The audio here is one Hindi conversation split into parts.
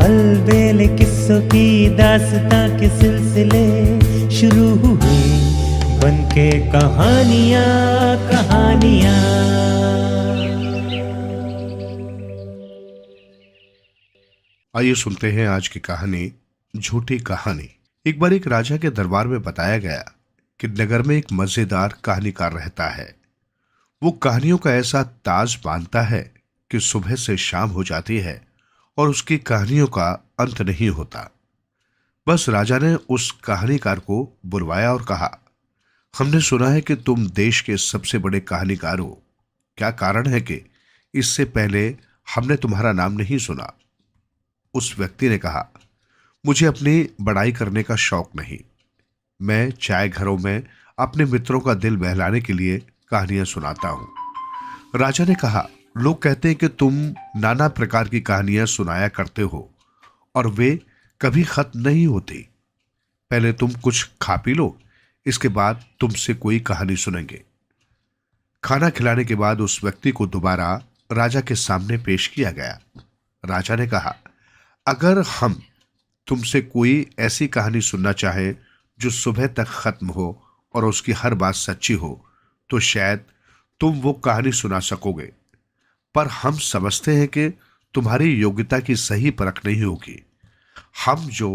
अलबेले किस्सों की दास्तां के सिलसिले शुरू हुए, बनके कहानियां कहानियां। आइए सुनते हैं आज की कहानी, झूठी कहानी। एक बार एक राजा के दरबार में बताया गया कि नगर में एक मजेदार कहानीकार रहता है। वो कहानियों का ऐसा ताज बांधता है कि सुबह से शाम हो जाती है और उसकी कहानियों का अंत नहीं होता। बस राजा ने उस कहानीकार को बुलवाया और कहा, हमने सुना है कि तुम देश के सबसे बड़े कहानीकार हो। क्या कारण है कि इससे पहले हमने तुम्हारा नाम नहीं सुना? उस व्यक्ति ने कहा, मुझे अपनी बड़ाई करने का शौक नहीं। मैं चाय घरों में अपने मित्रों का दिल बहलाने के लिए कहानियां सुनाता हूं। राजा ने कहा, लोग कहते हैं कि तुम नाना प्रकार की कहानियां सुनाया करते हो और वे कभी खत्म नहीं होती। पहले तुम कुछ खा पी लो, इसके बाद तुमसे कोई कहानी सुनेंगे। खाना खिलाने के बाद उस व्यक्ति को दोबारा राजा के सामने पेश किया गया। राजा ने कहा, अगर हम तुमसे कोई ऐसी कहानी सुनना चाहे जो सुबह तक खत्म हो और उसकी हर बात सच्ची हो, तो शायद तुम वो कहानी सुना सकोगे, पर हम समझते हैं कि तुम्हारी योग्यता की सही परख नहीं होगी। हम जो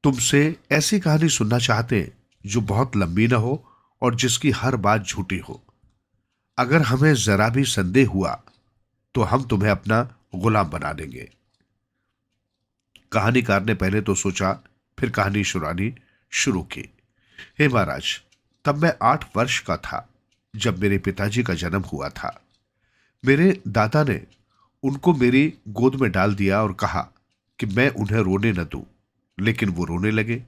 तुमसे ऐसी कहानी सुनना चाहते हैं जो बहुत लंबी ना हो और जिसकी हर बात झूठी हो। अगर हमें जरा भी संदेह हुआ तो हम तुम्हें अपना गुलाम बना देंगे। कहानीकार ने पहले तो सोचा, फिर कहानी सुनानी शुरू की। हे महाराज, तब मैं 8 वर्ष का था जब मेरे पिताजी का जन्म हुआ था। मेरे दादा ने उनको मेरी गोद में डाल दिया और कहा कि मैं उन्हें रोने न दूं, लेकिन वो रोने लगे।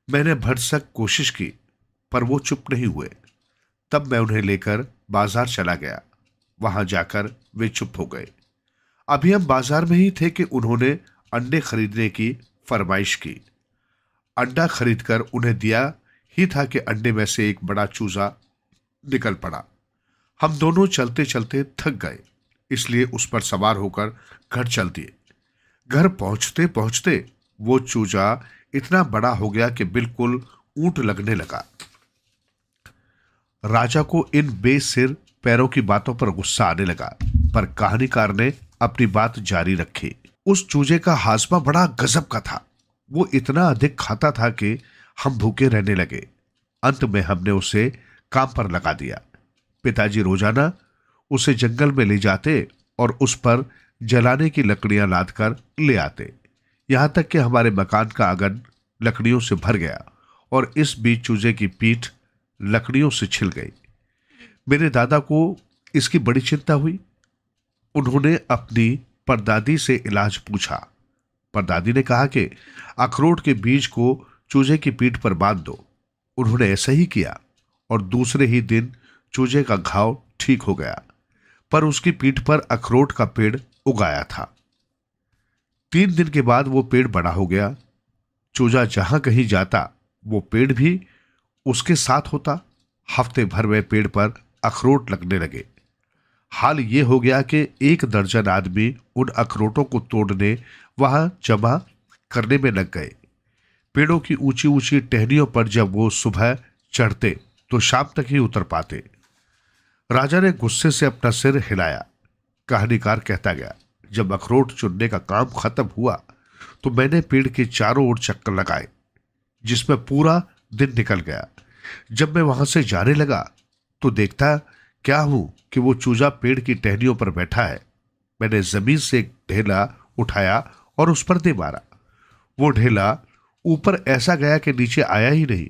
मैंने भरसक कोशिश की पर वो चुप नहीं हुए। तब मैं उन्हें लेकर बाजार चला गया। वहां जाकर वे चुप हो गए। अभी हम बाजार में ही थे कि उन्होंने अंडे खरीदने की फरमाइश की। अंडा खरीदकर उन्हें दिया ही था कि अंडे में से एक बड़ा चूजा निकल पड़ा। हम दोनों चलते चलते थक गए, इसलिए उस पर सवार होकर घर चल दिए। घर पहुंचते पहुंचते वो चूजा इतना बड़ा हो गया कि बिल्कुल ऊंट लगने लगा। राजा को इन बेसिर पैरों की बातों पर गुस्सा आने लगा, पर कहानीकार ने अपनी बात जारी रखी। उस चूजे का हाजमा बड़ा गजब का था। वो इतना अधिक खाता था कि हम भूखे रहने लगे। अंत में हमने उसे काम पर लगा दिया। पिताजी रोजाना उसे जंगल में ले जाते और उस पर जलाने की लकड़ियां लादकर ले आते। यहां तक कि हमारे मकान का आंगन लकड़ियों से भर गया और इस बीच चूजे की पीठ लकड़ियों से छिल गई। मेरे दादा को इसकी बड़ी चिंता हुई। उन्होंने अपनी परदादी से इलाज पूछा। परदादी ने कहा कि अखरोट के बीज को चूजे की पीठ पर बांध दो। उन्होंने ऐसा ही किया और दूसरे ही दिन चूजे का घाव ठीक हो गया, पर उसकी पीठ पर अखरोट का पेड़ उगाया था। 3 दिन के बाद वो पेड़ बड़ा हो गया। चूजा जहां कहीं जाता वो पेड़ भी उसके साथ होता। हफ्ते भर में पेड़ पर अखरोट लगने लगे। हाल ये हो गया कि 1 दर्जन आदमी उन अखरोटों को तोड़ने वहां जमा करने में लग गए। पेड़ों की ऊंची ऊंची टहनियों पर जब वो सुबह चढ़ते तो शाम तक ही उतर पाते। राजा ने गुस्से से अपना सिर हिलाया। कहानीकार कहता गया, जब अखरोट चुनने का काम खत्म हुआ तो मैंने पेड़ के चारों ओर चक्कर लगाए, जिसमें पूरा दिन निकल गया। जब मैं वहां से जाने लगा तो देखता क्या हूं कि वो चूजा पेड़ की टहनियों पर बैठा है। मैंने जमीन से एक ढेला उठाया और उस पर दे मारा। वो ढेला ऊपर ऐसा गया कि नीचे आया ही नहीं।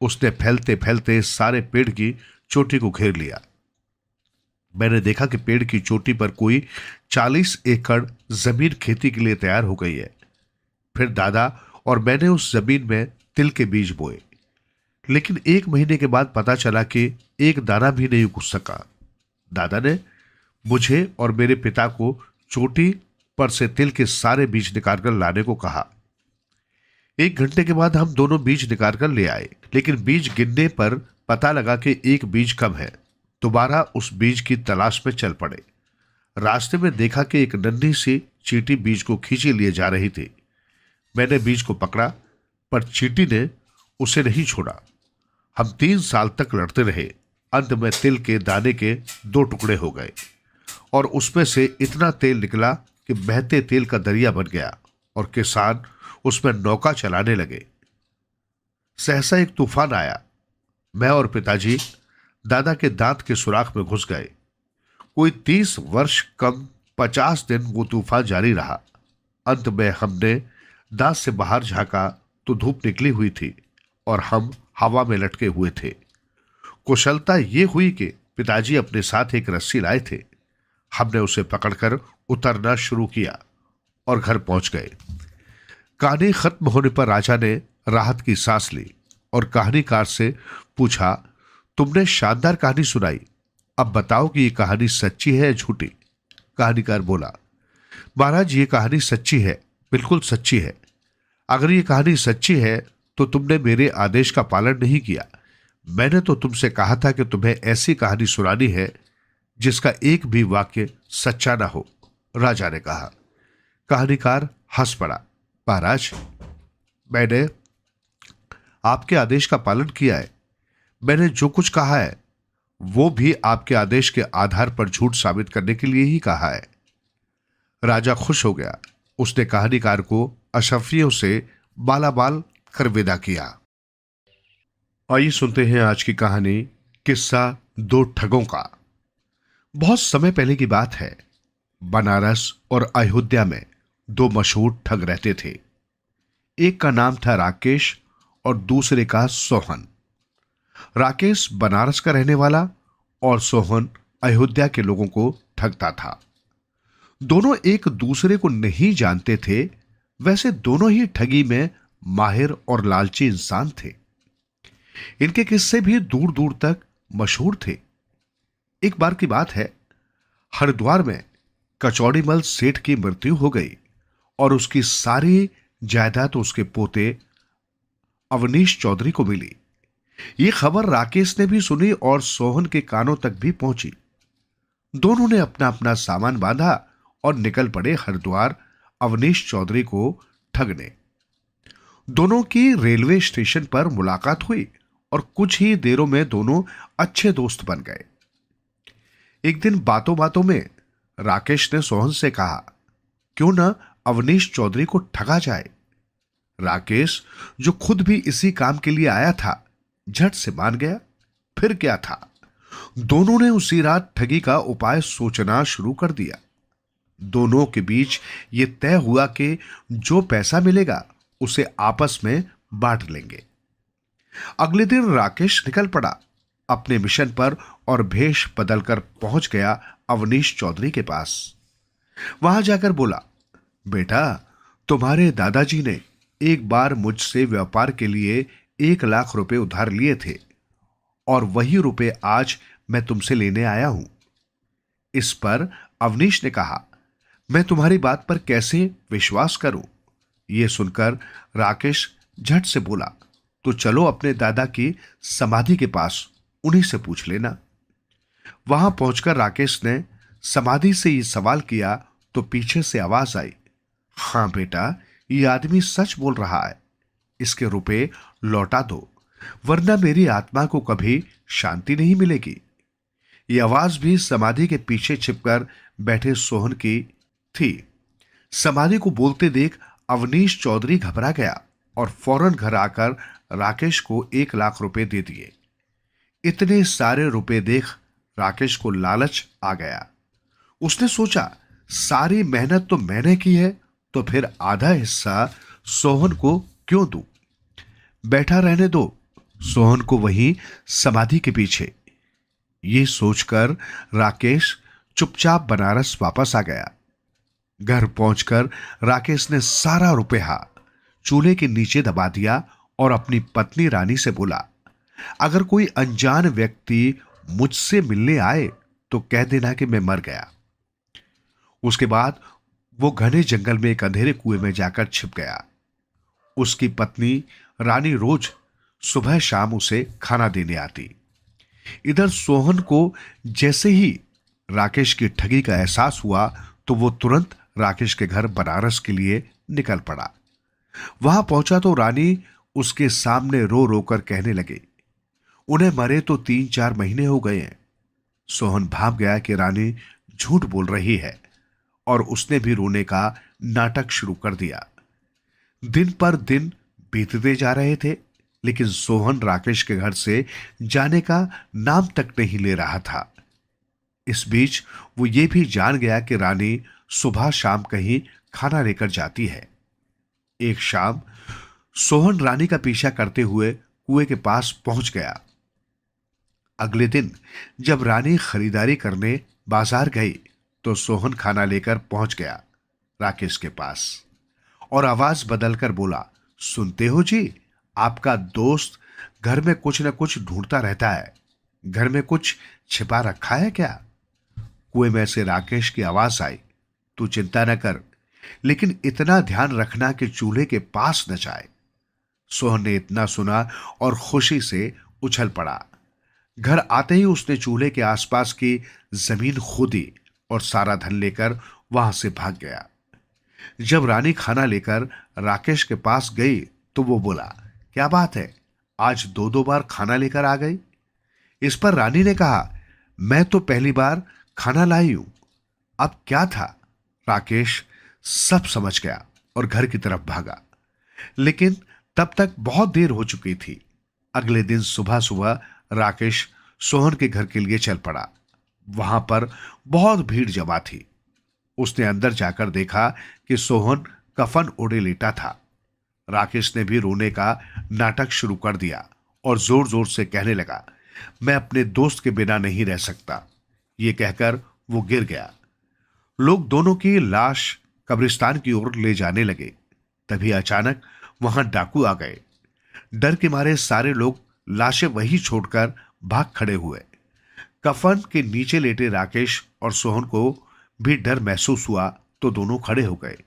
उसने फैलते फैलते सारे पेड़ की चोटी को घेर लिया। मैंने देखा कि पेड़ की चोटी पर कोई 40 एकड़ जमीन खेती के लिए तैयार हो गई है। फिर दादा और मैंने उस जमीन में तिल के बीज बोए, लेकिन 1 महीने के बाद पता चला कि एक दाना भी नहीं उग सका। दादा ने मुझे और मेरे पिता को चोटी पर से तिल के सारे बीज निकालकर लाने को कहा। 1 घंटे के बाद हम दोनों बीज निकालकर ले आए, लेकिन बीज गिनने पर पता लगा कि एक बीज कम है। दोबारा उस बीज की तलाश में चल पड़े। रास्ते में देखा कि एक नन्ही सी चींटी बीज को खींचे लिए जा रही थी। मैंने बीज को पकड़ा, पर चींटी ने उसे नहीं छोड़ा। हम 3 साल तक लड़ते रहे। अंत में तिल के दाने के 2 टुकड़े हो गए और उसमें से इतना तेल निकला कि बहते तेल का दरिया बन गया और किसान उसमें नौका चलाने लगे। सहसा एक तूफान आया। मैं और पिताजी दादा के दांत के सुराख में घुस गए। कोई 30 वर्ष कम 50 दिन वो तूफान जारी रहा। अंत में हमने दांत से बाहर झांका तो धूप निकली हुई थी और हम हवा में लटके हुए थे। कुशलता ये हुई कि पिताजी अपने साथ एक रस्सी लाए थे। हमने उसे पकड़कर उतरना शुरू किया और घर पहुंच गए। कहानी खत्म होने पर राजा ने राहत की सांस ली और कहानीकार से पूछा, तुमने शानदार कहानी सुनाई, अब बताओ कि ये कहानी सच्ची है या झूठी। कहानीकार बोला, महाराज ये कहानी सच्ची है, बिल्कुल सच्ची है। अगर ये कहानी सच्ची है तो तुमने मेरे आदेश का पालन नहीं किया। मैंने तो तुमसे कहा था कि तुम्हें ऐसी कहानी सुनानी है जिसका एक भी वाक्य सच्चा ना हो। राजा ने कहा। कहानीकार हंस पड़ा, महाराज मैंने आपके आदेश का पालन किया है। मैंने जो कुछ कहा है वो भी आपके आदेश के आधार पर झूठ साबित करने के लिए ही कहा है। राजा खुश हो गया। उसने कहानीकार को अशफियों से बालाबाल कर विदा किया। आइए सुनते हैं आज की कहानी, किस्सा 2 ठगों का। बहुत समय पहले की बात है। बनारस और अयोध्या में 2 मशहूर ठग रहते थे। एक का नाम था राकेश और दूसरे का सोहन। राकेश बनारस का रहने वाला और सोहन अयोध्या के लोगों को ठगता था। दोनों एक दूसरे को नहीं जानते थे। वैसे दोनों ही ठगी में माहिर और लालची इंसान थे। इनके किस्से भी दूर दूर तक मशहूर थे। एक बार की बात है, हरिद्वार में कचौड़ीमल सेठ की मृत्यु हो गई और उसकी सारी जायदाद उसके पोते अवनीश चौधरी को मिली। यह खबर राकेश ने भी सुनी और सोहन के कानों तक भी पहुंची। दोनों ने अपना अपना सामान बांधा और निकल पड़े हरिद्वार अवनीश चौधरी को ठगने। दोनों की रेलवे स्टेशन पर मुलाकात हुई और कुछ ही देरों में दोनों अच्छे दोस्त बन गए। एक दिन बातों बातों में राकेश ने सोहन से कहा, क्यों ना अवनीश चौधरी को ठगा जाए। राकेश, जो खुद भी इसी काम के लिए आया था, झट से मान गया। फिर क्या था, दोनों ने उसी रात ठगी का उपाय सोचना शुरू कर दिया। दोनों के बीच यह तय हुआ कि जो पैसा मिलेगा उसे आपस में बांट लेंगे। अगले दिन राकेश निकल पड़ा अपने मिशन पर और भेष बदलकर पहुंच गया अवनीश चौधरी के पास। वहां जाकर बोला, बेटा, तुम्हारे दादाजी ने एक बार मुझसे व्यापार के लिए 1 लाख रुपए उधार लिए थे और वही रुपए आज मैं तुमसे लेने आया हूं। इस पर अवनीश ने कहा, मैं तुम्हारी बात पर कैसे विश्वास करूं। यह सुनकर राकेश झट से बोला, तो चलो अपने दादा की समाधि के पास, उन्हीं से पूछ लेना। वहां पहुंचकर राकेश ने समाधि से यह सवाल किया तो पीछे से आवाज आई, हां बेटा, ये आदमी सच बोल रहा है। इसके रुपए लौटा दो, वरना मेरी आत्मा को कभी शांति नहीं मिलेगी। यह आवाज भी समाधि के पीछे छिपकर बैठे सोहन की थी। समाधि को बोलते देख अवनीश चौधरी घबरा गया और फौरन घर आकर राकेश को 1 लाख रुपए दे दिए। इतने सारे रुपए देख राकेश को लालच आ गया। उसने सोचा, सारी मेहनत तो मैंने की है, तो फिर आधा हिस्सा सोहन को क्यों दूं? बैठा रहने दो सोहन को वहीं समाधि के पीछे। ये सोचकर राकेश चुपचाप बनारस वापस आ गया। घर पहुंचकर राकेश ने सारा रुपया चूल्हे के नीचे दबा दिया और अपनी पत्नी रानी से बोला, अगर कोई अनजान व्यक्ति मुझसे मिलने आए तो कह देना कि मैं मर गया। उसके बाद वो घने जंगल में एक अंधेरे कुएं में जाकर छिप गया। उसकी पत्नी रानी रोज सुबह शाम उसे खाना देने आती। इधर सोहन को जैसे ही राकेश की ठगी का एहसास हुआ तो वो तुरंत राकेश के घर बनारस के लिए निकल पड़ा। वहां पहुंचा तो रानी उसके सामने रो रो कर कहने लगे, उन्हें मरे तो 3-4 महीने हो गए हैं। सोहन भाप गया कि रानी झूठ बोल रही है और उसने भी रोने का नाटक शुरू कर दिया। दिन पर दिन बीतते जा रहे थे, लेकिन सोहन राकेश के घर से जाने का नाम तक नहीं ले रहा था। इस बीच वो ये भी जान गया कि रानी सुबह शाम कहीं खाना लेकर जाती है। एक शाम सोहन रानी का पीछा करते हुए कुएं के पास पहुंच गया। अगले दिन जब रानी खरीदारी करने बाजार गई तो सोहन खाना लेकर पहुंच गया राकेश के पास और आवाज बदलकर बोला, सुनते हो जी, आपका दोस्त घर में कुछ न कुछ ढूंढता रहता है। घर में कुछ छिपा रखा है क्या? कुएं में से राकेश की आवाज आई, तू चिंता न कर, लेकिन इतना ध्यान रखना कि चूल्हे के पास न जाए। सोहन ने इतना सुना और खुशी से उछल पड़ा। घर आते ही उसने चूल्हे के आसपास की जमीन खोदी और सारा धन लेकर वहां से भाग गया। जब रानी खाना लेकर राकेश के पास गई तो वो बोला, क्या बात है, आज 2-2 बार खाना लेकर आ गई? इस पर रानी ने कहा, मैं तो पहली बार खाना लाई हूं, अब क्या था? राकेश सब समझ गया और घर की तरफ भागा, लेकिन तब तक बहुत देर हो चुकी थी। अगले दिन सुबह सुबह राकेश सोहन के घर के लिए चल पड़ा। वहां पर बहुत भीड़ जमा थी। उसने अंदर जाकर देखा कि सोहन कफन ओढ़े लेटा था। राकेश ने भी रोने का नाटक शुरू कर दिया और जोर जोर से कहने लगा, मैं अपने दोस्त के बिना नहीं रह सकता। ये कहकर वो गिर गया। लोग दोनों की लाश कब्रिस्तान की ओर ले जाने लगे। तभी अचानक वहां डाकू आ गए। डर के मारे सारे लोग लाशें वहीं छोड़कर भाग खड़े हुए। कफन के नीचे लेटे राकेश और सोहन को भी डर महसूस हुआ तो दोनों खड़े हो गए।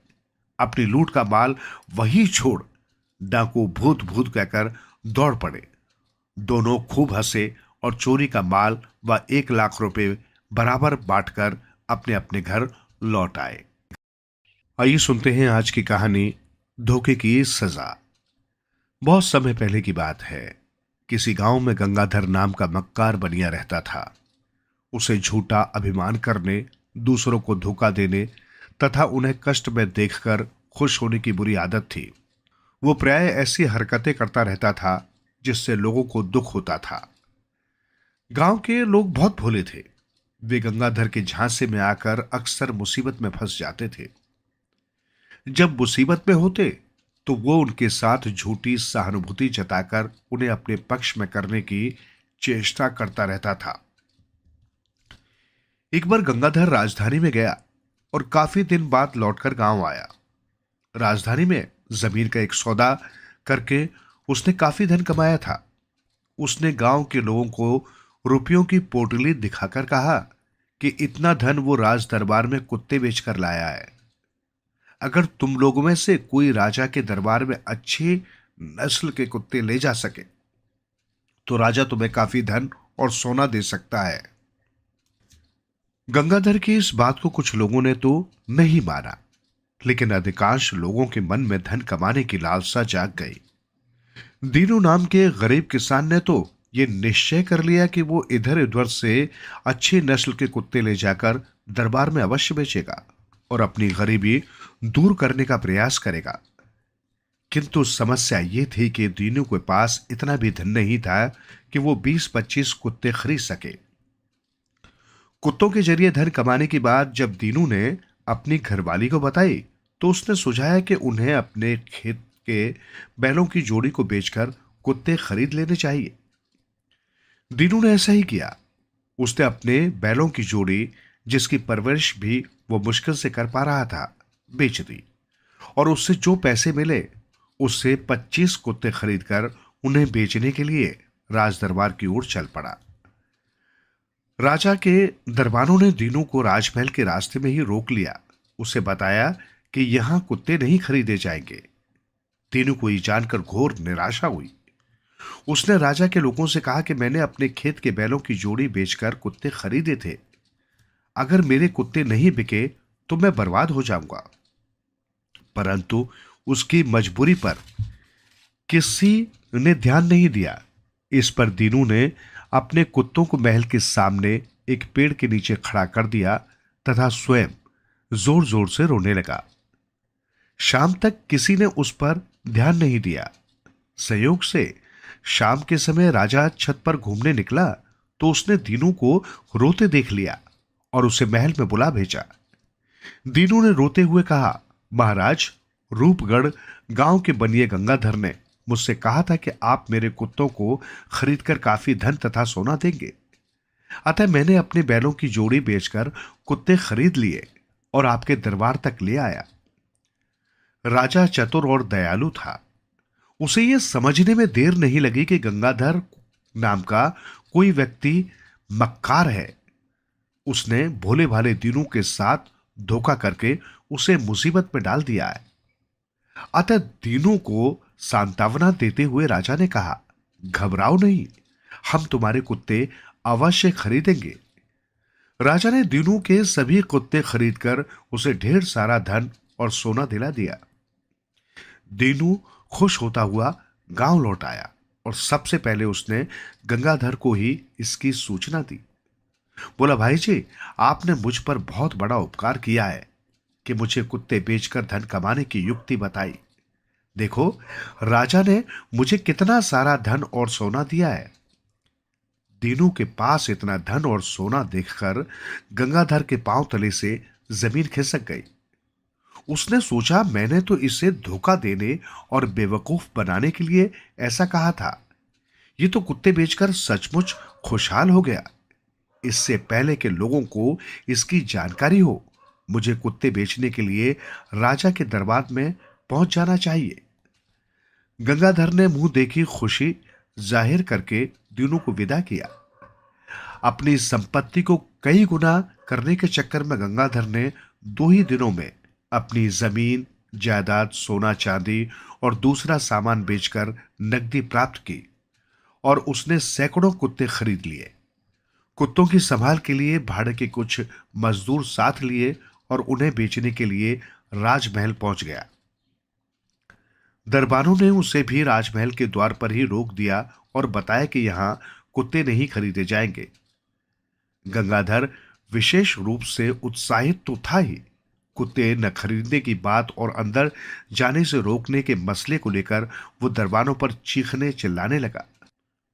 अपनी लूट का माल वहीं छोड़ डाकू भूत भूत कहकर दौड़ पड़े। दोनों खूब हंसे और चोरी का माल व 1 लाख रुपए बराबर बांटकर अपने अपने घर लौट आए। आइए सुनते हैं आज की कहानी, धोखे की सजा। बहुत समय पहले की बात है। किसी गांव में गंगाधर नाम का मक्कार बनिया रहता था। उसे झूठा अभिमान करने, दूसरों को धोखा देने तथा उन्हें कष्ट में देखकर खुश होने की बुरी आदत थी। वो प्राय ऐसी हरकतें करता रहता था जिससे लोगों को दुख होता था। गांव के लोग बहुत भोले थे। वे गंगाधर के झांसे में आकर अक्सर मुसीबत में फंस जाते थे। जब मुसीबत में होते तो वो उनके साथ झूठी सहानुभूति जताकर उन्हें अपने पक्ष में करने की चेष्टा करता रहता था। एक बार गंगाधर राजधानी में गया और काफी दिन बाद लौटकर गांव आया। राजधानी में जमीन का एक सौदा करके उसने काफी धन कमाया था। उसने गांव के लोगों को रुपयों की पोटली दिखाकर कहा कि इतना धन वो राज दरबार में कुत्ते बेचकर लाया है। अगर तुम लोगों में से कोई राजा के दरबार में अच्छी नस्ल के कुत्ते ले जा सके तो राजा तुम्हें काफी धन और सोना दे सकता है। गंगाधर की इस बात को कुछ लोगों ने तो नहीं माना, लेकिन अधिकांश लोगों के मन में धन कमाने की लालसा जाग गई। दीनू नाम के गरीब किसान ने तो ये निश्चय कर लिया कि वो इधर उधर से अच्छी नस्ल के कुत्ते ले जाकर दरबार में अवश्य बेचेगा और अपनी गरीबी दूर करने का प्रयास करेगा। किंतु समस्या ये थी कि दीनू के पास इतना भी धन नहीं था कि वो 20-25 कुत्ते खरीद सके। कुत्तों के जरिए धन कमाने की बात जब दीनू ने अपनी घरवाली को बताई तो उसने सुझाया कि उन्हें अपने खेत के बैलों की जोड़ी को बेचकर कुत्ते खरीद लेने चाहिए। दीनू ने ऐसा ही किया। उसने अपने बैलों की जोड़ी, जिसकी परवरिश भी वो मुश्किल से कर पा रहा था, बेच दी और उससे जो पैसे मिले उससे 25 कुत्ते खरीदकर उन्हें बेचने के लिए राज दरबार की ओर चल पड़ा। राजा के दरबारों ने दीनू को राजमहल के रास्ते में ही रोक लिया। उसे बताया कि यहां कुत्ते नहीं खरीदे जाएंगे। दीनू को ये जानकर घोर निराशा हुई। उसने राजा के लोगों से कहा कि मैंने अपने खेत के बैलों की जोड़ी बेचकर कुत्ते खरीदे थे। अगर मेरे कुत्ते नहीं बिके तो मैं बर्बाद हो जाऊंगा। परंतु उसकी मजबूरी पर किसी ने ध्यान नहीं दिया। इस पर दीनू ने अपने कुत्तों को महल के सामने एक पेड़ के नीचे खड़ा कर दिया तथा स्वयं जोर जोर से रोने लगा। शाम तक किसी ने उस पर ध्यान नहीं दिया। संयोग से शाम के समय राजा छत पर घूमने निकला तो उसने दीनू को रोते देख लिया और उसे महल में बुला भेजा। दीनू ने रोते हुए कहा, महाराज, रूपगढ़ गांव के बनिए गंगाधर ने मुझसे कहा था कि आप मेरे कुत्तों को खरीदकर काफी धन तथा सोना देंगे। अतः मैंने अपने बैलों की जोड़ी बेचकर कुत्ते खरीद लिए और आपके दरबार तक ले आया। राजा चतुर और दयालु था। उसे यह समझने में देर नहीं लगी कि गंगाधर नाम का कोई व्यक्ति मक्कार है। उसने भोले भाले दीनू के साथ धोखा करके उसे मुसीबत में डाल दिया है। अतः दीनू को सांत्वना देते हुए राजा ने कहा, घबराओ नहीं, हम तुम्हारे कुत्ते अवश्य खरीदेंगे। राजा ने दीनू के सभी कुत्ते खरीदकर उसे ढेर सारा धन और सोना दिला दिया। दीनू खुश होता हुआ गांव लौट आया और सबसे पहले उसने गंगाधर को ही इसकी सूचना दी। बोला, भाई जी, आपने मुझ पर बहुत बड़ा उपकार किया है कि मुझे कुत्ते बेचकर धन कमाने की युक्ति बताई। देखो, राजा ने मुझे कितना सारा धन और सोना दिया है। दीनू के पास इतना धन और सोना देखकर गंगाधर के पांव तले से जमीन खिसक गई। उसने सोचा, मैंने तो इसे धोखा देने और बेवकूफ बनाने के लिए ऐसा कहा था। ये तो कुत्ते बेचकर सचमुच खुशहाल हो गया। इससे पहले के लोगों को इसकी जानकारी हो, मुझे कुत्ते बेचने के लिए राजा के दरबार में पहुंच जाना चाहिए। गंगाधर ने मुंह देखी खुशी जाहिर करके दीनू को विदा किया। अपनी संपत्ति को कई गुना करने के चक्कर में गंगाधर ने 2 ही दिनों में अपनी जमीन, जायदाद, सोना चांदी और दूसरा सामान बेचकर नकदी प्राप्त की और उसने सैकड़ों कुत्ते खरीद लिए। कुत्तों की संभाल के लिए भाड़े के कुछ मजदूर साथ लिए और उन्हें बेचने के लिए राजमहल पहुंच गया। दरबारों ने उसे भी राजमहल के द्वार पर ही रोक दिया और बताया कि यहां कुत्ते नहीं खरीदे जाएंगे। गंगाधर विशेष रूप से उत्साहित तो था ही। कुत्ते न खरीदने की बात और अंदर जाने से रोकने के मसले को लेकर वो दरबारों पर चीखने चिल्लाने लगा।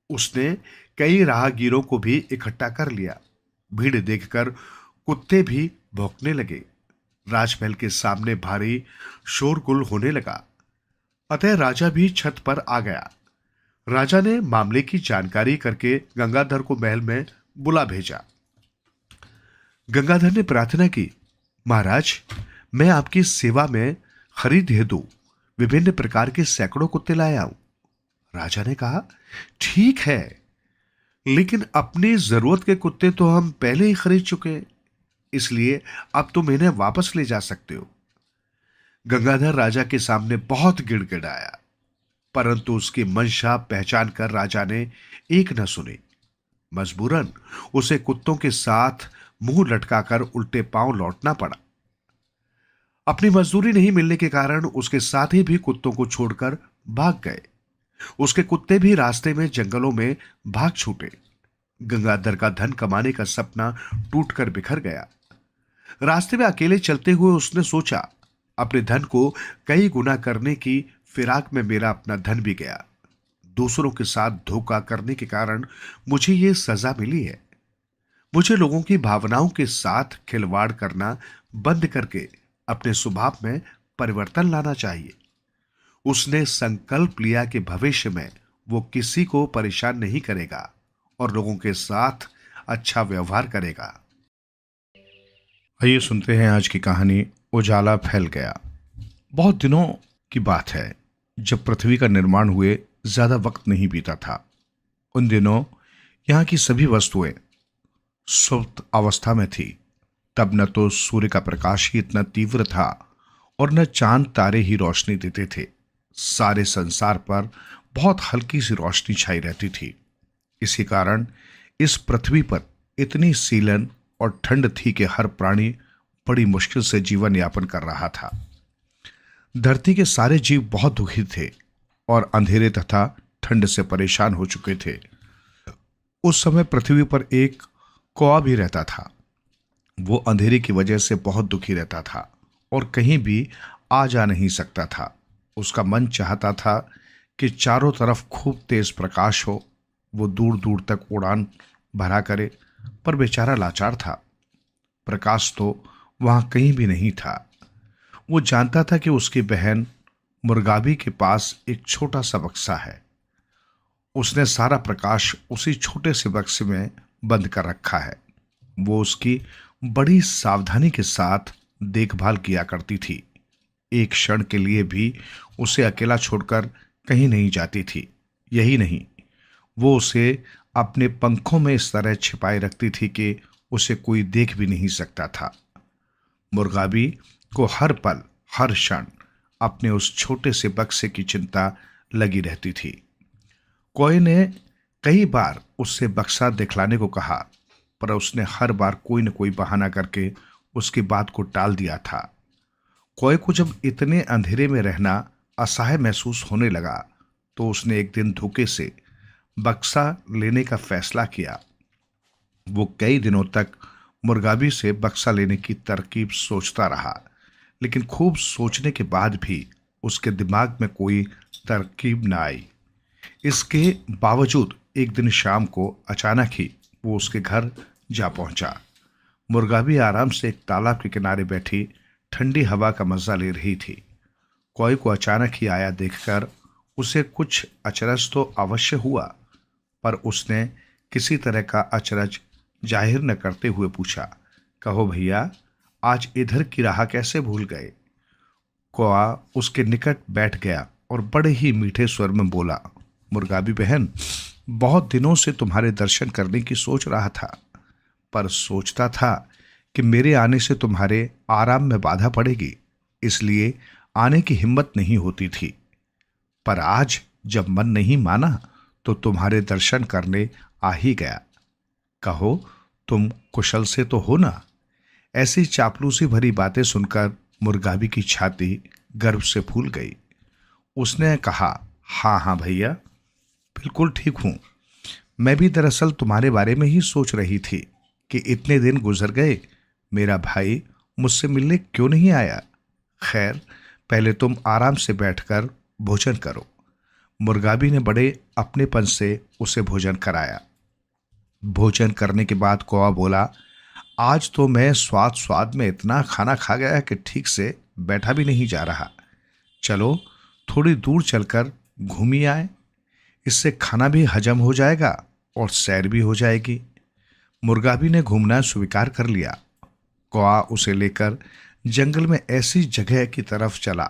उसने कई राहगीरों को भी इकट्ठा कर लिया। भीड़ देखकर कुत्ते भी भौंकने लगे। राजमहल के सामने भारी शोरगुल होने लगा। अतः राजा भी छत पर आ गया। राजा ने मामले की जानकारी करके गंगाधर को महल में बुला भेजा। गंगाधर ने प्रार्थना की, महाराज, मैं आपकी सेवा में खरीद हेतु विभिन्न प्रकार के सैकड़ों कुत्ते लाया हूं। राजा ने कहा, ठीक है, लेकिन अपनी जरूरत के कुत्ते तो हम पहले ही खरीद चुके हैं, इसलिए अब तुम इन्हें वापस ले जा सकते हो। गंगाधर राजा के सामने बहुत गिड़गिड़ाया, परंतु उसकी मंशा पहचान कर राजा ने एक न सुनी। मजबूरन उसे कुत्तों के साथ मुंह लटकाकर उल्टे पांव लौटना पड़ा। अपनी मजदूरी नहीं मिलने के कारण उसके साथी भी कुत्तों को छोड़कर भाग गए। उसके कुत्ते भी रास्ते में जंगलों में भाग छूटे। गंगाधर का धन कमाने का सपना टूटकर बिखर गया। रास्ते में अकेले चलते हुए उसने सोचा, अपने धन को कई गुना करने की फिराक में मेरा अपना धन भी गया। दूसरों के साथ धोखा करने के कारण मुझे ये सजा मिली है। मुझे लोगों की भावनाओं के साथ खिलवाड़ करना बंद करके अपने स्वभाव में परिवर्तन लाना चाहिए। उसने संकल्प लिया कि भविष्य में वो किसी को परेशान नहीं करेगा और लोगों के साथ अच्छा व्यवहार करेगा। आइए सुनते हैं आज की कहानी, उजाला फैल गया। बहुत दिनों की बात है, जब पृथ्वी का निर्माण हुए ज्यादा वक्त नहीं बीता था। उन दिनों यहाँ की सभी वस्तुएं सुप्त अवस्था में थी। तब न तो सूर्य का प्रकाश ही इतना तीव्र था और न चांद तारे ही रोशनी देते थे। सारे संसार पर बहुत हल्की सी रोशनी छाई रहती थी। इसी कारण इस पृथ्वी पर इतनी सीलन और ठंड थी कि हर प्राणी बड़ी मुश्किल से जीवन यापन कर रहा था। धरती के सारे जीव बहुत दुखी थे और अंधेरे तथा ठंड से परेशान हो चुके थे। उस समय पृथ्वी पर एक कौवा भी रहता था। वो अंधेरे की वजह से बहुत दुखी रहता था और कहीं भी आ जा नहीं सकता था। उसका मन चाहता था कि चारों तरफ खूब तेज प्रकाश हो, वो दूर दूर तक उड़ान भरा करे, पर बेचारा लाचार था। प्रकाश तो वहां कहीं भी नहीं था। वो जानता था कि उसकी बहन मुर्गाबी के पास एक छोटा सा बक्सा है। उसने सारा प्रकाश उसी छोटे से बक्से में बंद कर रखा है। वो उसकी बड़ी सावधानी के साथ देखभाल किया करती थी। एक क्षण के लिए भी उसे अकेला छोड़कर कहीं नहीं जाती थी। यही नहीं, वो उसे अपने पंखों में इस तरह छिपाए रखती थी कि उसे कोई देख भी नहीं सकता था। मुर्गाबी को हर पल हर क्षण अपने उस छोटे से बक्से की चिंता लगी रहती थी। कौवे ने कई बार उससे बक्सा दिखलाने को कहा, पर उसने हर बार कोई न कोई बहाना करके उसकी बात को टाल दिया था। कौवे को जब इतने अंधेरे में रहना असहाय महसूस होने लगा तो उसने एक दिन धोखे से बक्सा लेने का फैसला किया। वो कई दिनों तक मुर्गाबी से बक्सा लेने की तरकीब सोचता रहा, लेकिन खूब सोचने के बाद भी उसके दिमाग में कोई तरकीब न आई। इसके बावजूद एक दिन शाम को अचानक ही वो उसके घर जा पहुंचा। मुर्गाबी आराम से एक तालाब के किनारे बैठी ठंडी हवा का मजा ले रही थी। कौवे को अचानक ही आया देखकर उसे कुछ अचरज तो अवश्य हुआ, पर उसने किसी तरह का अचरज जाहिर न करते हुए पूछा, कहो भैया, आज इधर की राह कैसे भूल गए? कौवा उसके निकट बैठ गया और बड़े ही मीठे स्वर में बोला, मुर्गाबी बहन, बहुत दिनों से तुम्हारे दर्शन करने की सोच रहा था, पर सोचता था कि मेरे आने से तुम्हारे आराम में बाधा पड़ेगी, इसलिए आने की हिम्मत नहीं होती थी। पर आज जब मन नहीं माना तो तुम्हारे दर्शन करने आ ही गया। कहो, तुम कुशल से तो हो ना? ऐसी चापलूसी भरी बातें सुनकर मुर्गाबी की छाती गर्व से फूल गई। उसने कहा, हाँ हाँ भैया, बिल्कुल ठीक हूं। मैं भी दरअसल तुम्हारे बारे में ही सोच रही थी कि इतने दिन गुजर गए, मेरा भाई मुझसे मिलने क्यों नहीं आया। खैर, पहले तुम आराम से बैठकर भोजन करो। मुर्गाबी ने बड़े अपनेपन से उसे भोजन कराया। भोजन करने के बाद कौवा बोला, आज तो मैं स्वाद स्वाद में इतना खाना खा गया कि ठीक से बैठा भी नहीं जा रहा। चलो थोड़ी दूर चलकर घूम ही आए, इससे खाना भी हजम हो जाएगा और सैर भी हो जाएगी। मुर्गाबी ने घूमना स्वीकार कर लिया। कौवा उसे लेकर जंगल में ऐसी जगह की तरफ चला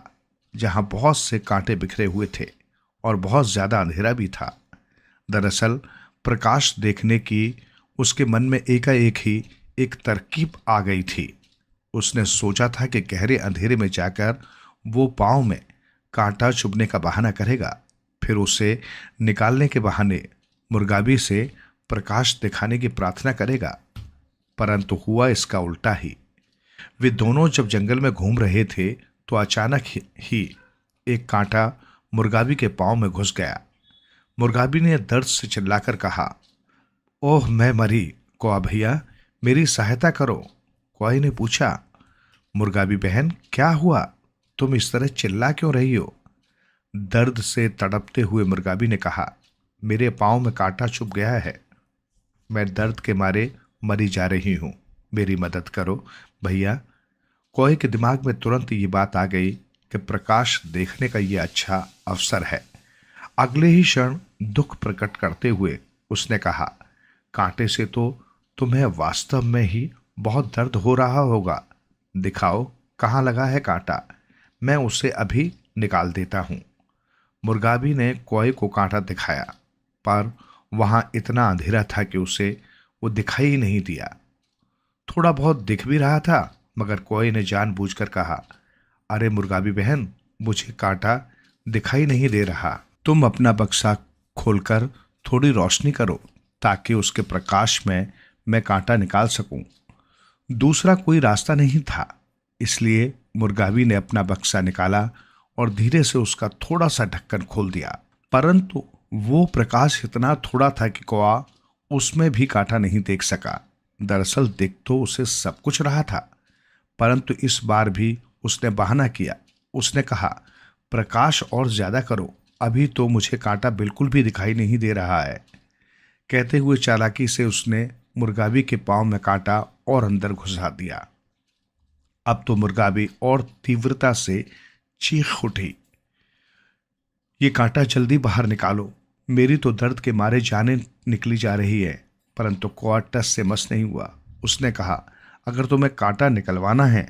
जहां बहुत से कांटे बिखरे हुए थे और बहुत ज्यादा अंधेरा भी था। दरअसल प्रकाश देखने की उसके मन में एकाएक ही एक तरकीब आ गई थी। उसने सोचा था कि गहरे अंधेरे में जाकर वो पांव में कांटा चुभने का बहाना करेगा, फिर उसे निकालने के बहाने मुर्गाबी से प्रकाश दिखाने की प्रार्थना करेगा। परंतु हुआ इसका उल्टा ही। वे दोनों जब जंगल में घूम रहे थे तो अचानक ही एक कांटा मुर्गाबी के पांव में घुस गया। मुर्गाबी ने दर्द से चिल्लाकर कहा, ओह मैं मरी, कौवा भैया मेरी सहायता करो। कौवे ने पूछा, मुर्गाबी बहन क्या हुआ, तुम इस तरह चिल्ला क्यों रही हो? दर्द से तड़पते हुए मुर्गाबी ने कहा, मेरे पांव में कांटा चुभ गया है, मैं दर्द के मारे मरी जा रही हूं, मेरी मदद करो भैया। कौवे के दिमाग में तुरंत ये बात आ गई कि प्रकाश देखने का ये अच्छा अवसर है। अगले ही क्षण दुख प्रकट करते हुए उसने कहा, कांटे से तो तुम्हें वास्तव में ही बहुत दर्द हो रहा होगा, दिखाओ कहाँ लगा है कांटा, मैं उसे अभी निकाल देता हूं। मुर्गाबी ने कौवे को कांटा दिखाया, पर वहां इतना अंधेरा था कि उसे वो दिखाई ही नहीं दिया। थोड़ा बहुत दिख भी रहा था, मगर कौवे ने जानबूझकर कहा, अरे मुर्गाबी बहन, मुझे कांटा दिखाई नहीं दे रहा, तुम अपना बक्सा खोलकर थोड़ी रोशनी करो ताकि उसके प्रकाश में मैं कांटा निकाल सकूं। दूसरा कोई रास्ता नहीं था, इसलिए मुर्गावी ने अपना बक्सा निकाला और धीरे से उसका थोड़ा सा ढक्कन खोल दिया। परंतु वो प्रकाश इतना थोड़ा था कि कौआ उसमें भी कांटा नहीं देख सका। दरअसल देख तो उसे सब कुछ रहा था, परंतु इस बार भी उसने बहाना किया। उसने कहा, प्रकाश और ज्यादा करो, अभी तो मुझे कांटा बिल्कुल भी दिखाई नहीं दे रहा है। कहते हुए चालाकी से उसने मुर्गावी के पांव में कांटा और अंदर घुसा दिया। अब तो मुर्गावी और तीव्रता से चीख उठी, ये कांटा जल्दी बाहर निकालो, मेरी तो दर्द के मारे जाने निकली जा रही है। परंतु कौआ टस से मस नहीं हुआ। उसने कहा, अगर तुम्हें कांटा निकलवाना है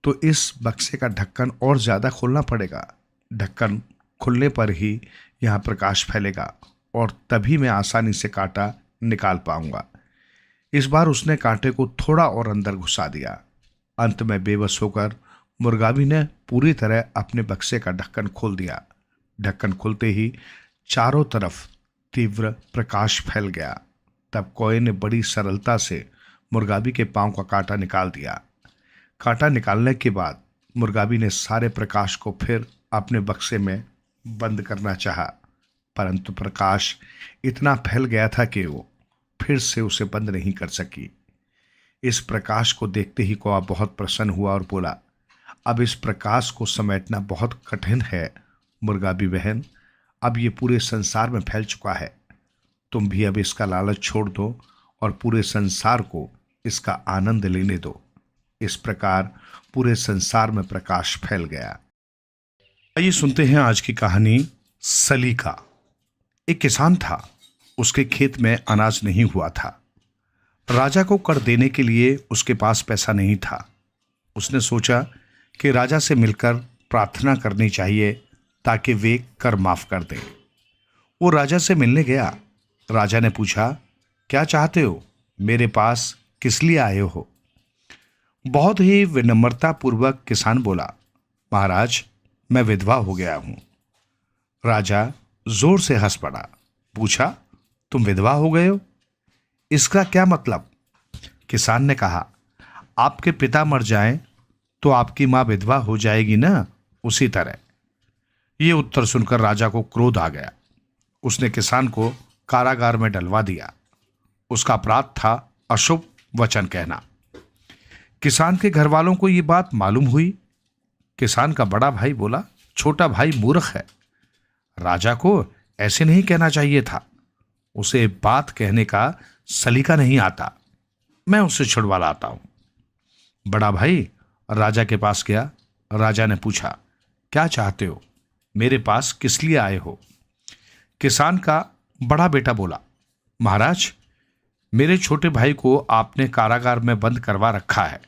तो इस बक्से का ढक्कन और ज्यादा खोलना पड़ेगा। ढक्कन खुलने पर ही यहाँ प्रकाश फैलेगा और तभी मैं आसानी से कांटा निकाल पाऊंगा। इस बार उसने कांटे को थोड़ा और अंदर घुसा दिया। अंत में बेबस होकर मुर्गावी ने पूरी तरह अपने बक्से का ढक्कन खोल दिया। ढक्कन खुलते ही चारों तरफ तीव्र प्रकाश फैल गया। तब कौए ने बड़ी सरलता से मुर्गावी के पांव का कांटा निकाल दिया। कांटा निकालने के बाद मुर्गावी ने सारे प्रकाश को फिर अपने बक्से में बंद करना चाहा, परंतु प्रकाश इतना फैल गया था कि वो फिर से उसे बंद नहीं कर सकी। इस प्रकाश को देखते ही कौआ बहुत प्रसन्न हुआ और बोला, अब इस प्रकाश को समेटना बहुत कठिन है मुर्गावी बहन, अब ये पूरे संसार में फैल चुका है। तुम भी अब इसका लालच छोड़ दो और पूरे संसार को इसका आनंद लेने दो। इस प्रकार पूरे संसार में प्रकाश फैल गया। आइए सुनते हैं आज की कहानी सलीका। एक किसान था, उसके खेत में अनाज नहीं हुआ था। राजा को कर देने के लिए उसके पास पैसा नहीं था। उसने सोचा कि राजा से मिलकर प्रार्थना करनी चाहिए ताकि वे कर माफ कर दें। वो राजा से मिलने गया। राजा ने पूछा, क्या चाहते हो, मेरे पास किस लिए आए हो? बहुत ही विनम्रता पूर्वक किसान बोला, महाराज मैं विधवा हो गया हूं। राजा जोर से हंस पड़ा, पूछा, तुम विधवा हो गए हो, इसका क्या मतलब? किसान ने कहा, आपके पिता मर जाएं तो आपकी मां विधवा हो जाएगी ना, उसी तरह। ये उत्तर सुनकर राजा को क्रोध आ गया। उसने किसान को कारागार में डलवा दिया। उसका अपराध था अशुभ वचन कहना। किसान के घर वालों को ये बात मालूम हुई। किसान का बड़ा भाई बोला, छोटा भाई मूर्ख है, राजा को ऐसे नहीं कहना चाहिए था, उसे बात कहने का सलीका नहीं आता, मैं उसे छुड़वा लाता हूं। बड़ा भाई राजा के पास गया। राजा ने पूछा, क्या चाहते हो, मेरे पास किस लिए आए हो? किसान का बड़ा बेटा बोला, महाराज मेरे छोटे भाई को आपने कारागार में बंद करवा रखा है।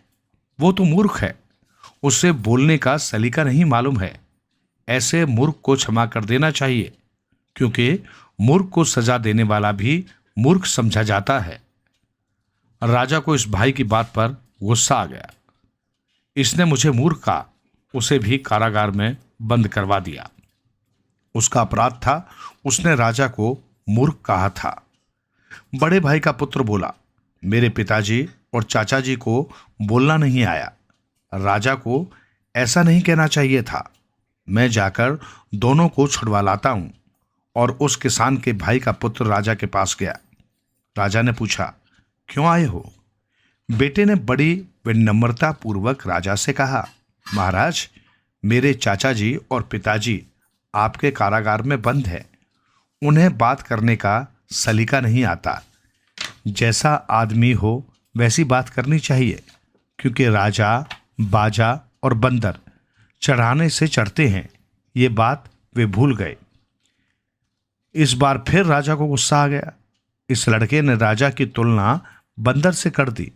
वो तो मूर्ख है, उसे बोलने का सलीका नहीं मालूम है। ऐसे मूर्ख को क्षमा कर देना चाहिए, क्योंकि मूर्ख को सजा देने वाला भी मूर्ख समझा जाता है। राजा को इस भाई की बात पर गुस्सा आ गया। इसने मुझे मूर्ख कहा, उसे भी कारागार में बंद करवा दिया। उसका अपराध था, उसने राजा को मूर्ख कहा था। बड़े भाई का पुत्र बोला, मेरे पिताजी और चाचा जी को बोलना नहीं आया, राजा को ऐसा नहीं कहना चाहिए था, मैं जाकर दोनों को छुड़वा लाता हूं। और उस किसान के भाई का पुत्र राजा के पास गया। राजा ने पूछा, क्यों आए हो? बेटे ने बड़ी विनम्रता पूर्वक राजा से कहा, महाराज मेरे चाचा जी और पिताजी आपके कारागार में बंद है, उन्हें बात करने का सलीका नहीं आता। जैसा आदमी हो वैसी बात करनी चाहिए, क्योंकि राजा बाजा और बंदर चढ़ाने से चढ़ते हैं, ये बात वे भूल गए। इस बार फिर राजा को गुस्सा आ गया। इस लड़के ने राजा की तुलना बंदर से कर दी।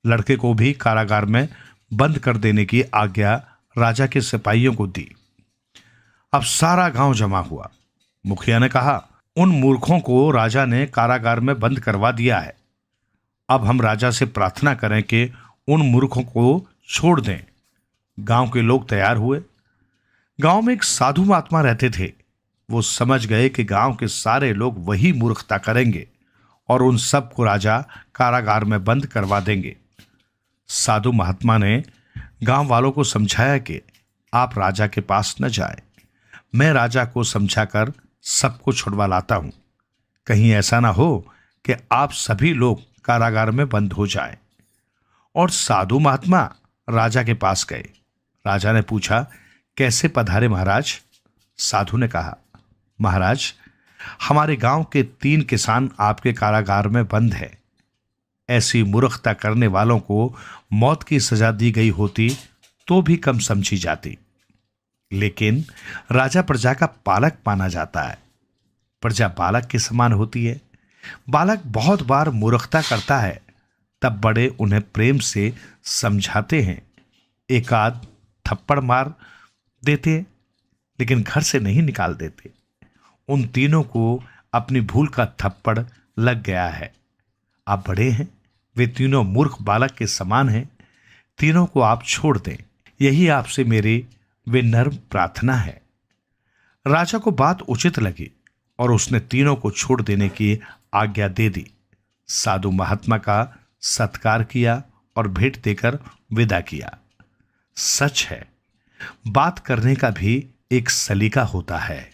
लड़के को भी कारागार में बंद कर देने की आज्ञा राजा के सिपाहियों को दी। अब सारा गांव जमा हुआ। मुखिया ने कहा, उन मूर्खों को राजा ने कारागार में बंद करवा दिया है। अब हम राजा से प्रार्थना करें कि उन मूर्खों को छोड़ दें। गांव के लोग तैयार हुए। गांव में एक साधु महात्मा रहते थे। वो समझ गए कि गांव के सारे लोग वही मूर्खता करेंगे और उन सब को राजा कारागार में बंद करवा देंगे। साधु महात्मा ने गांव वालों को समझाया कि आप राजा के पास न जाएं। मैं राजा को समझाकर सबको छुड़वा लाता हूं। कहीं ऐसा ना हो कि आप सभी लोग कारागार में बंद हो जाएं। और साधु महात्मा राजा के पास गए। राजा ने पूछा, कैसे पधारे महाराज? साधु ने कहा, महाराज, हमारे गांव के 3 किसान आपके कारागार में बंद है। ऐसी मूर्खता करने वालों को मौत की सजा दी गई होती तो भी कम समझी जाती। लेकिन राजा प्रजा का पालक माना जाता है। प्रजा बालक के समान होती है। बालक बहुत बार मूर्खता करता है, तब बड़े उन्हें प्रेम से समझाते हैं, एक आध थप्पड़ मार देते, लेकिन घर से नहीं निकाल देते। उन तीनों को अपनी भूल का थप्पड़ लग गया है। आप बड़े हैं, वे तीनों मूर्ख बालक के समान हैं। तीनों को आप छोड़ दें, यही आपसे मेरी विनम्र प्रार्थना है। राजा को बात उचित लगी और उसने तीनों को छोड़ देने की आज्ञा दे दी। साधु महात्मा का सत्कार किया और भेंट देकर विदा किया। सच है, बात करने का भी एक सलीका होता है।